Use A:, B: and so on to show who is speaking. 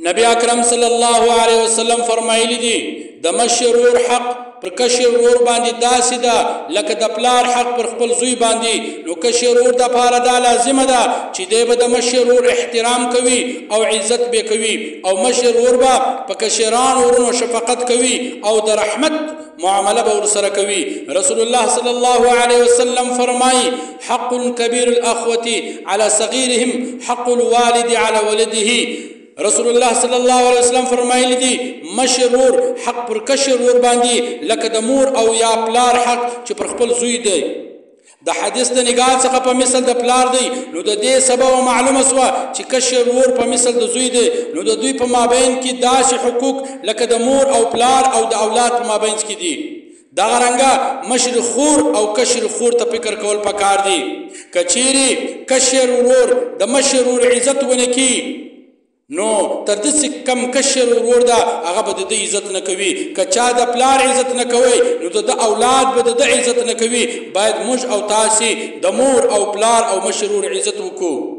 A: نبی اکرم صلی الله علیه وسلم فرمایلی دي د مشر ورور حق پر کشر ورور باندې داسې ده لکه د پلار حق پر خپل زوی باندې. نو کشر ورور دپاره دا لازمه ده چې دی به د مشر ورور احترام کوي او عزت به کوي، او مشر ورور به په کشرانو ورونو شفقت کوي او د رحمت معامله به ورسره کوي. رسول الله صلی الله علیه وسلم فرمایي حق کبیر الاخوة على صغیرهم حق الوالد على ولده. رسول الله صلی الله علیه وسلم فرمایلی دي مشر ورور حق پر کشر ورور باندې لکه د مور او یا پلار حق چې پر خپل زوی دی. د حدیث د نگاه څخه په مثل د پلار دی، نو د دې سبب معلومه سوه چې کشر ورور په مثل د زوی دی، نو د دوی په مابین کې داسې حقوق لکه د مور او پلار او د اولاد په مابین کې دي. دغه رنګه مشر خور او کشر خور ته فکر کول پکار دي. که چیرې کشر ورور د مشر ورور عزت ونه کړي، نو تر داسې کم کشر ورور ده هغه به د ده عزت نه کوي. که چا د پلار عزت نه کوي، نو د ده اولاد به د ده عزت نه کوي. باید موږ او تاسې د مور او پلار او مشر ورور عزت وکړو.